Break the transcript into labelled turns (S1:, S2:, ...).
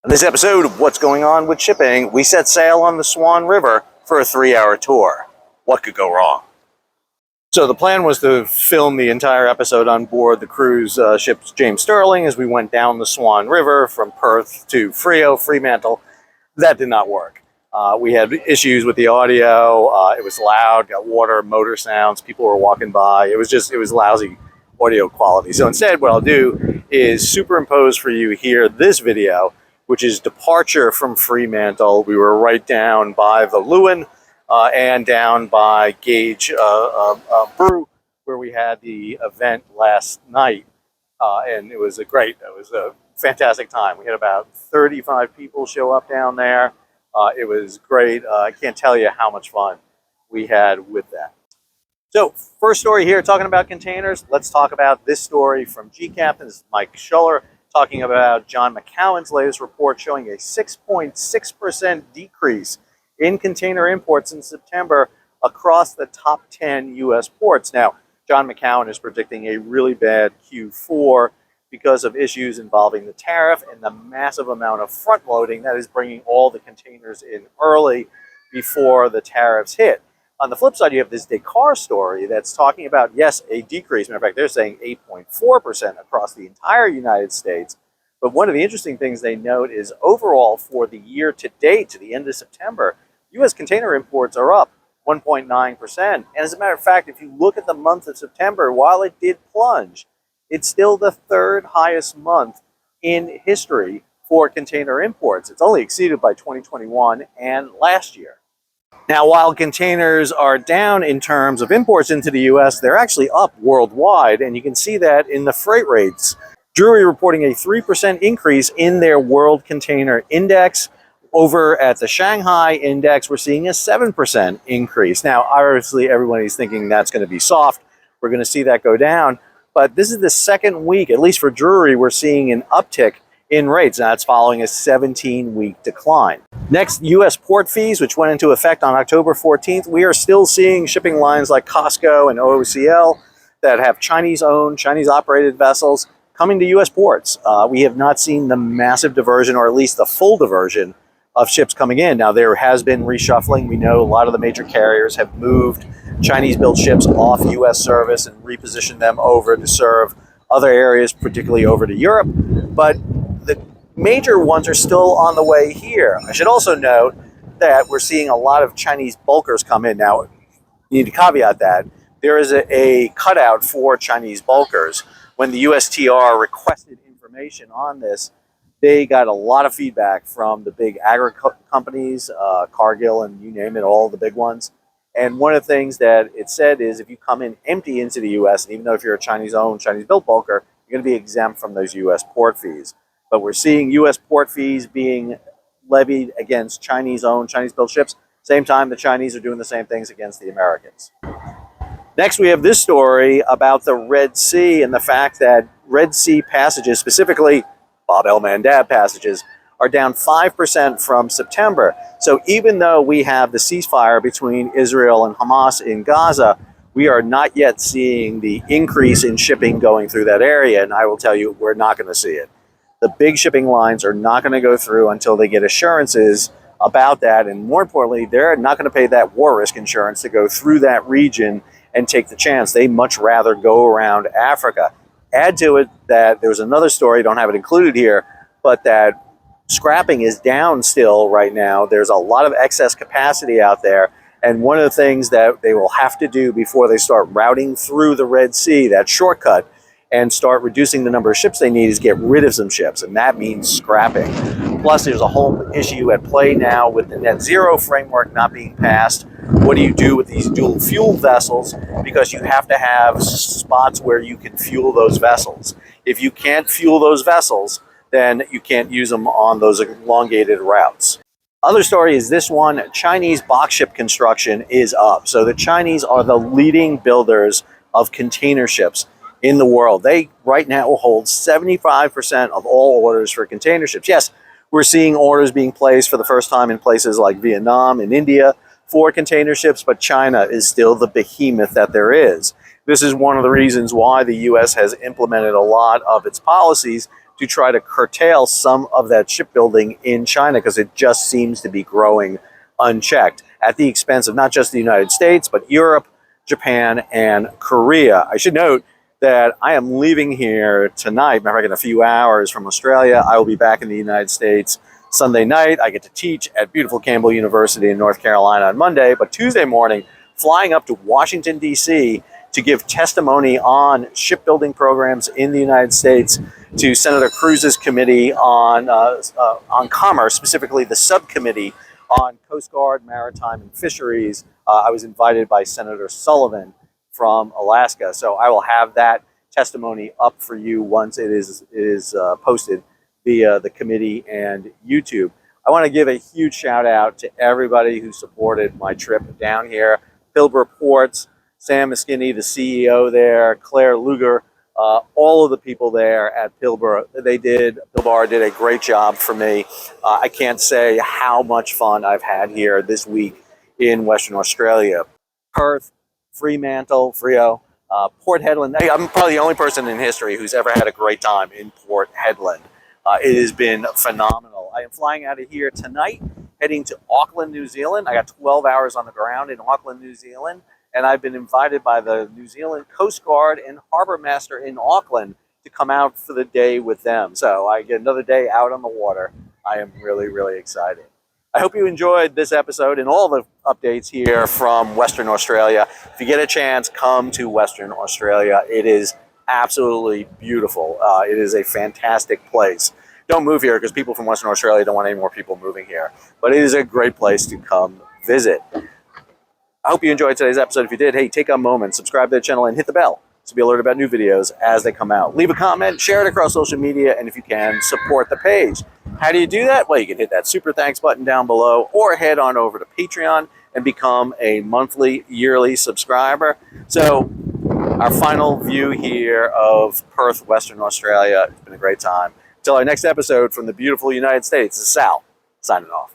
S1: In this episode of What's Going On with Shipping, we set sail on the Swan River for a 3-hour tour. What could go wrong? So the plan was to film the entire episode on board the cruise ship James Sterling as we went down the Swan River from Perth to Fremantle. That did not work. We had issues with the audio. It was loud, got water, motor sounds, people were walking by. It was lousy audio quality. So instead, what I'll do is superimpose for you here this video, which is departure from Fremantle. We were right down by the Lewin and down by Gage Brew, where we had the event last night. And it was a fantastic time. We had about 35 people show up down there. It was great. I can't tell you how much fun we had with that. So first story here, talking about containers. Let's talk about this story from GCAP. This is Mike Schuller talking about John McCowan's latest report showing a 6.6% decrease in container imports in September across the top 10 U.S. ports. Now, John McCowan is predicting a really bad Q4 because of issues involving the tariff and the massive amount of front loading that is bringing all the containers in early before the tariffs hit. On the flip side, you have this Descartes story that's talking about, yes, a decrease. Matter of fact, they're saying 8.4% across the entire United States. But one of the interesting things they note is overall for the year to date, to the end of September, U.S. container imports are up 1.9%. And as a matter of fact, if you look at the month of September, while it did plunge, it's still the third highest month in history for container imports. It's only exceeded by 2021 and last year. Now, while containers are down in terms of imports into the U.S., they're actually up worldwide, and you can see that in the freight rates. Drewry reporting a 3% increase in their World Container Index. Over at the Shanghai Index, we're seeing a 7% increase. Now, obviously, everybody's thinking that's going to be soft. We're going to see that go down. But this is the second week, at least for Drewry, we're seeing an uptick in rates. Now, that's following a 17-week decline. Next, U.S. port fees, which went into effect on October 14th. We are still seeing shipping lines like COSCO and OOCL that have Chinese-owned, Chinese-operated vessels coming to U.S. ports. We have not seen the massive diversion, or at least the full diversion, of ships coming in. Now, there has been reshuffling. We know a lot of the major carriers have moved Chinese-built ships off U.S. service and repositioned them over to serve other areas, particularly over to Europe. But the major ones are still on the way here. I should also note that we're seeing a lot of Chinese bulkers come in. Now, you need to caveat that. There is a cutout for Chinese bulkers. When the USTR requested information on this, they got a lot of feedback from the big agri companies, Cargill and you name it, all the big ones. And one of the things that it said is if you come in empty into the U.S., and even though if you're a Chinese-owned, Chinese-built bulker, you're going to be exempt from those U.S. port fees. But we're seeing U.S. port fees being levied against Chinese-owned, Chinese-built ships. Same time, the Chinese are doing the same things against the Americans. Next, we have this story about the Red Sea and the fact that Red Sea passages, specifically Bab el-Mandab passages, are down 5% from September. So even though we have the ceasefire between Israel and Hamas in Gaza, we are not yet seeing the increase in shipping going through that area. And I will tell you, we're not going to see it. The big shipping lines are not going to go through until they get assurances about that. And more importantly, they're not going to pay that war risk insurance to go through that region and take the chance. They much rather go around Africa. Add to it that there's another story, don't have it included here, but that scrapping is down still right now. There's a lot of excess capacity out there. And one of the things that they will have to do before they start routing through the Red Sea, that shortcut, and start reducing the number of ships they need is get rid of some ships, and that means scrapping. Plus, there's a whole issue at play now with the net zero framework not being passed. What do you do with these dual fuel vessels? Because you have to have spots where you can fuel those vessels. If you can't fuel those vessels, then you can't use them on those elongated routes. Other story is this one. Chinese boxship construction is up. So the Chinese are the leading builders of container ships in the world. They right now hold 75% of all orders for container ships. Yes, we're seeing orders being placed for the first time in places like Vietnam and India for container ships, but China is still the behemoth that there is. This is one of the reasons why the U.S. has implemented a lot of its policies to try to curtail some of that shipbuilding in China because it just seems to be growing unchecked at the expense of not just the United States, but Europe, Japan, and Korea. I should note that I am leaving here tonight, matter of fact, in a few hours from Australia. I will be back in the United States Sunday night. I get to teach at beautiful Campbell University in North Carolina on Monday, but Tuesday morning, flying up to Washington, D.C. to give testimony on shipbuilding programs in the United States to Senator Cruz's committee on commerce, specifically the subcommittee on Coast Guard, Maritime, and Fisheries. I was invited by Senator Sullivan from Alaska, so I will have that testimony up for you once it is posted via the committee and YouTube. I want to give a huge shout out to everybody who supported my trip down here. Pilbara Ports, Sam Miskini, the CEO there, Claire Luger, all of the people there at Pilbara did a great job for me. I can't say how much fun I've had here this week in Western Australia. Perth, Fremantle, Freo, Port Hedland. I'm probably the only person in history who's ever had a great time in Port Hedland. It has been phenomenal. I am flying out of here tonight, heading to Auckland, New Zealand. I got 12 hours on the ground in Auckland, New Zealand, and I've been invited by the New Zealand Coast Guard and Harbor Master in Auckland to come out for the day with them. So I get another day out on the water. I am really, really excited. I hope you enjoyed this episode and all the updates here from Western Australia. If you get a chance, come to Western Australia. It is absolutely beautiful. It is a fantastic place. Don't move here because people from Western Australia don't want any more people moving here. But it is a great place to come visit. I hope you enjoyed today's episode. If you did, hey, take a moment, subscribe to the channel, and hit the bell to be alerted about new videos as they come out. Leave a comment, share it across social media, and if you can, support the page. How do you do that? Well, you can hit that super thanks button down below or head on over to Patreon and become a monthly, yearly subscriber. So our final view here of Perth, Western Australia. It's been a great time. Until our next episode from the beautiful United States, this is Sal, signing off.